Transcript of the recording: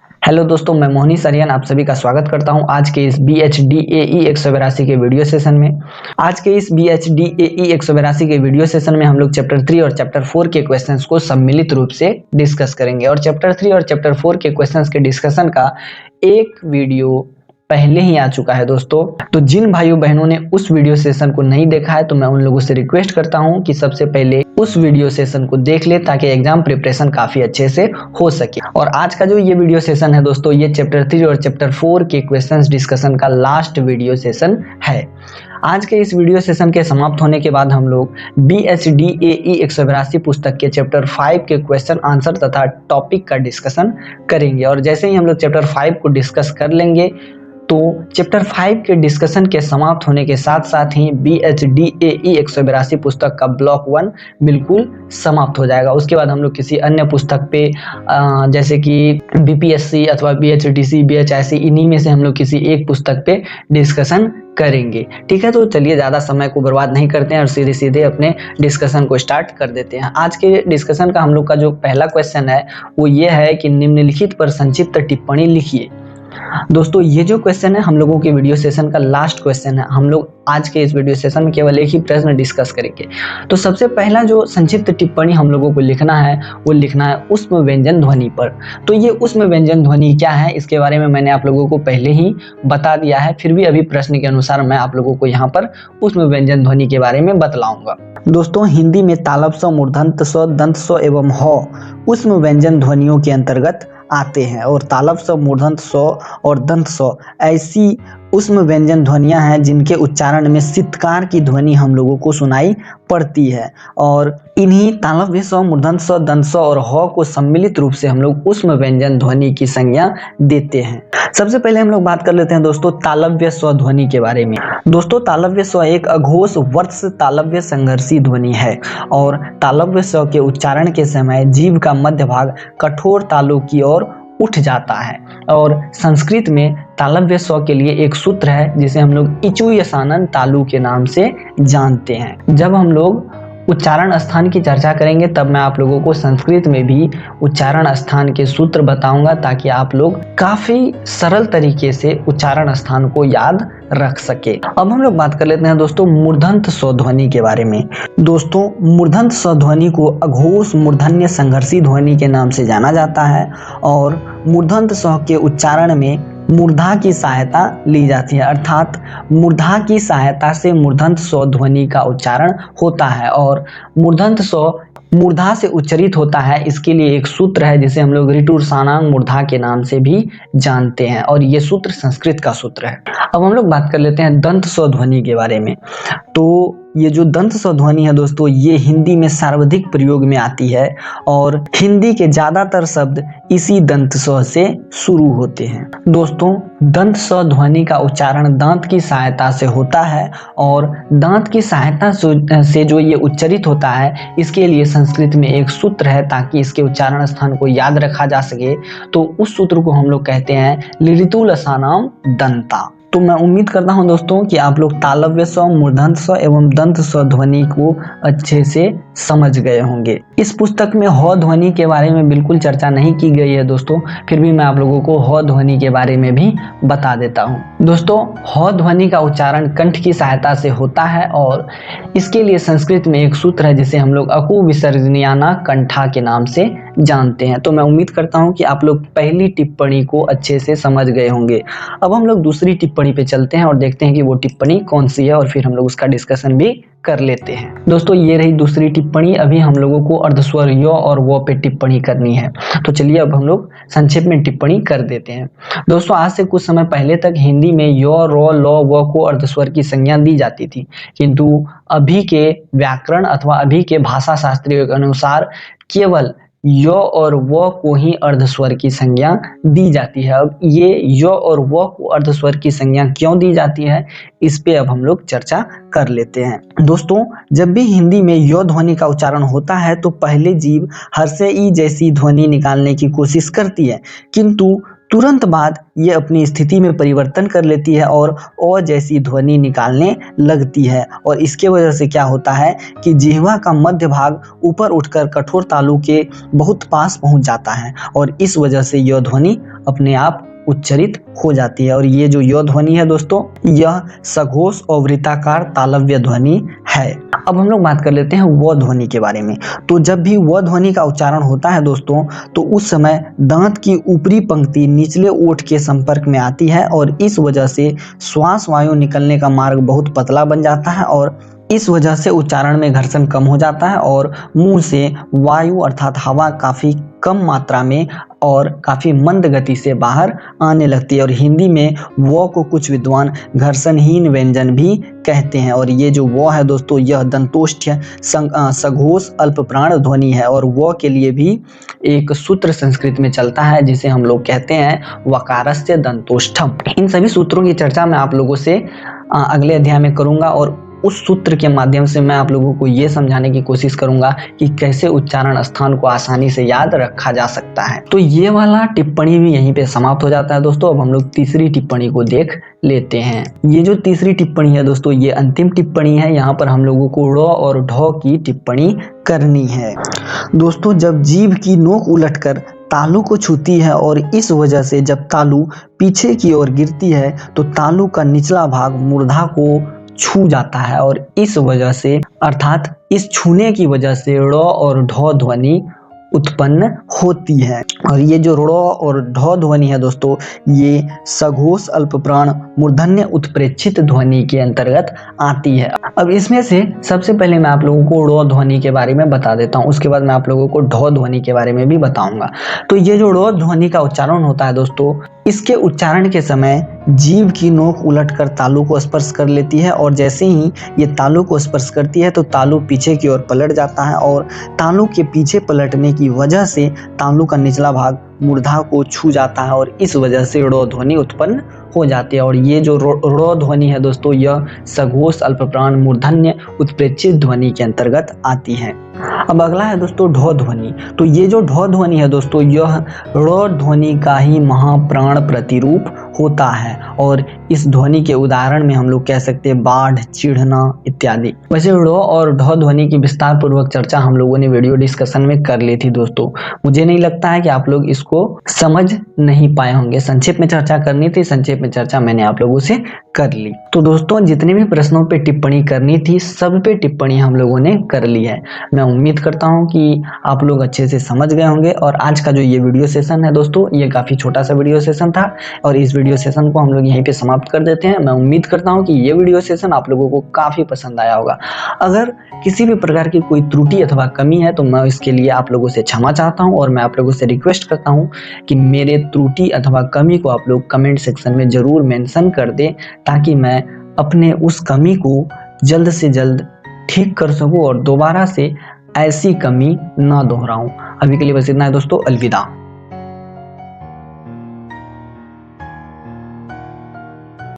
Hello दोस्तों, मैं मोहनी सरियन आप सभी का स्वागत करता हूं आज के इस BHDAE 182 के वीडियो सेशन में। आज के इस BHDAE 182 के वीडियो सेशन में हम लोग चैप्टर 3 और चैप्टर 4 के क्वेश्चंस को सम्मिलित रूप से डिस्कस करेंगे। और चैप्टर 3 और चैप्टर 4 के क्वेश्चंस के डिस्कशन का एक वीडियो पहले ही आ चुका है दोस्तों। तो जिन भाइयों बहनों ने उस वीडियो सेशन को नहीं देखा है तो मैं उन लोगों से रिक्वेस्ट करता हूं कि सबसे पहले उस वीडियो सेशन को देख ले ताकि एग्जाम प्रिपरेशन काफी अच्छे से हो सके। और आज का जो ये वीडियो सेशन है दोस्तों, ये चैप्टर 3 और चैप्टर 4 के क्वेश्चंस डिस्कशन का लास्ट वीडियो सेशन है। आज के इस वीडियो सेशन के समाप्त होने के बाद हम लोग BHDAE 182 पुस्तक के चैप्टर 5 के क्वेश्चन आंसर तथा टॉपिक का डिस्कशन करेंगे। और जैसे ही हम लोग चैप्टर 5 को डिस्कस कर लेंगे तो चैप्टर 5 के डिस्कशन के समाप्त होने के साथ साथ ही BHDAE 182 पुस्तक का ब्लॉक 1 बिल्कुल समाप्त हो जाएगा। उसके बाद हम लोग किसी अन्य पुस्तक पे जैसे कि BPSC अथवा BHDC, BHIC, इन्हीं में से हम लोग किसी एक पुस्तक पे डिस्कशन करेंगे। ठीक है, तो चलिए ज़्यादा समय को बर्बाद नहीं करते हैं और सीधे सीधे अपने डिस्कशन को स्टार्ट कर देते हैं। आज के डिस्कशन का हम लोग का जो पहला क्वेश्चन है वो ये है कि निम्नलिखित पर संक्षिप्त टिप्पणी लिखिए। दोस्तों, ये जो क्वेश्चन है हम लोगों के वीडियो सेशन का लास्ट क्वेश्चन है। हम लोग आज के इस वीडियो सेशन में केवल एक ही प्रश्न डिस्कस करेंगे। तो सबसे पहला जो संक्षिप्त टिप्पणी हम लोगों को लिखना है वो लिखना है ऊष्म व्यंजन ध्वनि पर। तो ये ऊष्म व्यंजन ध्वनि क्या है, इसके बारे में मैंने आप लोगों को पहले ही बता दिया है, फिर भी अभी प्रश्न के अनुसार मैं आप लोगों को यहाँ पर ऊष्म व्यंजन ध्वनि के बारे में बतलाऊंगा। दोस्तों, हिंदी में तालव्य स्व, मूर्धन्य स्व, दंत स्व एवं ह ऊष्म व्यंजन ध्वनियों के अंतर्गत आते हैं। और तालव्य स्व, मूर्धन्य स्व और दंत स्व ऐसी ऊष्म व्यंजन ध्वनियां हैं जिनके उच्चारण में सित्कार की ध्वनि हम लोगों को सुनाई पड़ती है। और इन्हीं तालव्य स्व, मूर्धन्य स्व, दंत स्व और ह को सम्मिलित रूप से हम लोग ऊष्म व्यंजन ध्वनि की संज्ञा देते हैं। सबसे पहले हम लोग बात कर लेते हैं दोस्तों तालव्य स्व ध्वनि के बारे में। दोस्तों, तालव्य स्व एक अघोष वर्ष तालव्य संघर्षी ध्वनि है। और तालव्य स्व के उच्चारण के समय जीभ का मध्य भाग कठोर तालु की ओर उठ जाता है। और संस्कृत में तालव्य स्व के लिए एक सूत्र है जिसे हम लोग इचुयसानन तालु के नाम से जानते हैं। जब हम लोग उच्चारण स्थान की चर्चा करेंगे तब मैं आप लोगों को संस्कृत में भी उच्चारण स्थान के सूत्र बताऊंगा ताकि आप लोग काफी सरल तरीके से उच्चारण स्थान को याद रख सके। अब हम लोग बात कर लेते हैं दोस्तों मूर्धन्य स्व ध्वनि के बारे में। दोस्तों, मूर्धन्य स्व ध्वनि को अघोष मूर्धन्य संघर्षी ध्वनि के नाम से जाना जाता है। और मूर्धन्य स्व के उच्चारण में मूर्धा की सहायता ली जाती है, अर्थात मूर्धा की सहायता से मूर्धन्य स्व ध्वनि का उच्चारण होता है। और मूर्धन्य स्व मूर्धा से उच्चरित होता है, इसके लिए एक सूत्र है जिसे हम लोग ऋटुरसानांग मूर्धा के नाम से भी जानते हैं। और ये सूत्र संस्कृत का सूत्र है। अब हम लोग बात कर लेते हैं दंत स्व ध्वनि के बारे में। तो ये जो दंत स्व ध्वनि है दोस्तों, ये हिंदी में सर्वाधिक प्रयोग में आती है। और हिंदी के ज्यादातर शब्द इसी दंत स्व से शुरू होते हैं। दोस्तों, दंत स्व ध्वनि का उच्चारण दांत की सहायता से होता है। और दांत की सहायता से जो ये उच्चरित होता है, इसके लिए संस्कृत में एक सूत्र है ताकि इसके उच्चारण स्थान को याद रखा जा सके। तो उस सूत्र को हम लोग कहते हैं लिरितुलसानाम दंता। तो मैं उम्मीद करता हूं दोस्तों कि आप लोग तालव्य स्व, मूर्धन्य स्व एवं दंत स्व ध्वनि को अच्छे से समझ गए होंगे। इस पुस्तक में ह ध्वनि के बारे में बिल्कुल चर्चा नहीं की गई है दोस्तों, फिर भी मैं आप लोगों को ह ध्वनि के बारे में भी बता देता हूं। दोस्तों, ह ध्वनि का उच्चारण कंठ की सहायता से होता है। और इसके लिए संस्कृत में एक सूत्र है जिसे हम लोग अकु विसर्जनीयाना कंठा के नाम से जानते हैं। तो मैं उम्मीद करता हूं कि आप लोग पहली टिप्पणी को अच्छे से समझ गए होंगे। अब हम लोग दूसरी टिप्पणी पे चलते हैं और देखते हैं कि वो टिप्पणी कौन सी है और फिर हम लोग उसका डिस्कशन भी कर लेते हैं। दोस्तों, ये रही दूसरी टिप्पणी। अभी हम लोगों को अर्धस्वर य और वो पे टिप्पणी करनी है। तो चलिए अब हम लोग संक्षेप में टिप्पणी कर देते हैं। दोस्तों, आज से कुछ समय पहले तक हिंदी में य, र, ल, व को अर्धस्वर की संज्ञा दी जाती थी, किंतु अभी के व्याकरण अथवा अभी के भाषा शास्त्रियों के अनुसार केवल य और व को ही अर्धस्वर की संज्ञा दी जाती है। अब ये य और व को अर्धस्वर की संज्ञा क्यों दी जाती है, इस पे अब हम लोग चर्चा कर लेते हैं। दोस्तों, जब भी हिंदी में य ध्वनि का उच्चारण होता है तो पहले जीभ हर्षे ई जैसी ध्वनि निकालने की कोशिश करती है, किंतु तुरंत बाद ये अपनी स्थिति में परिवर्तन कर लेती है और ओ जैसी ध्वनि निकालने लगती है। और इसके वजह से क्या होता है कि जिह्वा का मध्य भाग ऊपर उठकर कठोर तालु के बहुत पास पहुंच जाता है और इस वजह से यह ध्वनि अपने आप उच्चरित हो जाती है। और ये जो य ध्वनि है दोस्तों, यह सघोष और वृत्ताकार तालव्य ध्वनि है। अब हम लोग बात कर लेते हैं व ध्वनि के बारे में। तो जब भी व ध्वनि का उच्चारण होता है दोस्तों, तो उस समय दांत की ऊपरी पंक्ति निचले ओठ के संपर्क में आती है और इस वजह से श्वास वायु निकलने का मार्ग बहुत पतला बन जाता है और इस वजह से उच्चारण में घर्षण कम हो जाता है और मुंह से वायु अर्थात हवा काफी कम मात्रा में और काफी मंद गति से बाहर आने लगती है। और हिंदी में वो को कुछ विद्वान घर्षणहीन व्यंजन भी कहते हैं। और ये जो वो है दोस्तों, यह दंतोष्ठ्य सघोष अल्प प्राण ध्वनि है और वो के लिए भी एक सूत्र संस्कृत में चलता है जिसे हम लोग कहते हैं वकारस्य दंतोष्ठम। इन सभी सूत्रों की चर्चा मैं आप लोगों से अगले अध्याय में करूंगा और उस सूत्र के माध्यम से मैं आप लोगों को ये समझाने की कोशिश करूंगा कि कैसे उच्चारण स्थान को आसानी से याद रखा जा सकता है। तो ये वाला टिप्पणी भी यहीं पे समाप्त हो जाता है दोस्तों। अब हम लोग तीसरी टिप्पणी को देख लेते हैं। ये जो तीसरी टिप्पणी है दोस्तों, ये अंतिम टिप्पणी है। यहाँ पर हम लोगों को ड़ और ढ की टिप्पणी करनी है। दोस्तों, जब जीभ की नोक उलटकर तालु को छूती है और इस वजह से जब तालु पीछे की ओर गिरती है तो तालु का निचला भाग मूर्धा को छू जाता है और इस वजह से अर्थात इस छूने की वजह से ड़ और ढ ध्वनि उत्पन्न होती है। और ये जो ड़ और ढ ध्वनि है दोस्तों, ये सघोष अल्प प्राण मूर्धन्य उत्प्रेक्षित ध्वनि के अंतर्गत आती है। अब इसमें से सबसे पहले मैं आप लोगों को ड़ ध्वनि के बारे में बता देता हूँ, उसके बाद मैं आप लोगों को ढ ध्वनि के बारे में भी बताऊंगा। तो ये जो ड़ ध्वनि का उच्चारण होता है दोस्तों, इसके उच्चारण के समय जीभ की नोक उलटकर तालु को स्पर्श कर लेती है और जैसे ही ये तालु को स्पर्श करती है तो तालु पीछे की ओर पलट जाता है और तालु के पीछे पलटने की वजह से तालु का निचला भाग मूर्धा को छू जाता है और इस वजह से ड़ ध्वनि उत्पन्न हो जाती है। और ये जो ड़ ध्वनि है दोस्तों, यह सघोष अल्प प्राण मूर्धन्य उत्प्रेक्षित ध्वनि के अंतर्गत आती है। अब अगला है दोस्तों ढ ध्वनि। तो ये जो ढ ध्वनि है दोस्तों, यह ड़ ध्वनि का ही महाप्राण प्रतिरूप होता है और इस ध्वनि के उदाहरण में हम लोग कह सकते हैं बाढ़, चिढ़ना इत्यादि। वैसे ड़ और ढ ध्वनि की विस्तार पूर्वक चर्चा हम लोगों ने वीडियो डिस्कशन में कर ली थी दोस्तों। मुझे नहीं लगता है कि आप लोग इसको समझ नहीं पाए होंगे। संक्षेप में चर्चा करनी थी, संक्षेप में चर्चा मैंने आप लोगों से कर ली। तो दोस्तों, जितने भी प्रश्नों पे टिप्पणी करनी थी सब पे टिप्पणी हम लोगों ने कर ली है। मैं उम्मीद करता हूँ कि आप लोग अच्छे से समझ गए होंगे। और आज का जो ये वीडियो सेशन है दोस्तों, ये काफ़ी छोटा सा वीडियो सेशन था और इस वीडियो सेशन को हम लोग यहीं पे समाप्त कर देते हैं। मैं उम्मीद करता हूँ कि ये वीडियो सेशन आप लोगों को काफ़ी पसंद आया होगा। अगर किसी भी प्रकार की कोई त्रुटि अथवा कमी है तो मैं इसके लिए आप लोगों से क्षमा चाहता हूँ और मैं आप लोगों से रिक्वेस्ट करता हूँ कि मेरे त्रुटि अथवा कमी को आप लोग कमेंट सेक्शन में ज़रूर मेंशन कर दें ताकि मैं अपने उस कमी को जल्द से जल्द ठीक कर सकूं और दोबारा से ऐसी कमी ना दोहराऊं। अभी के लिए बस इतना है दोस्तों, अलविदा।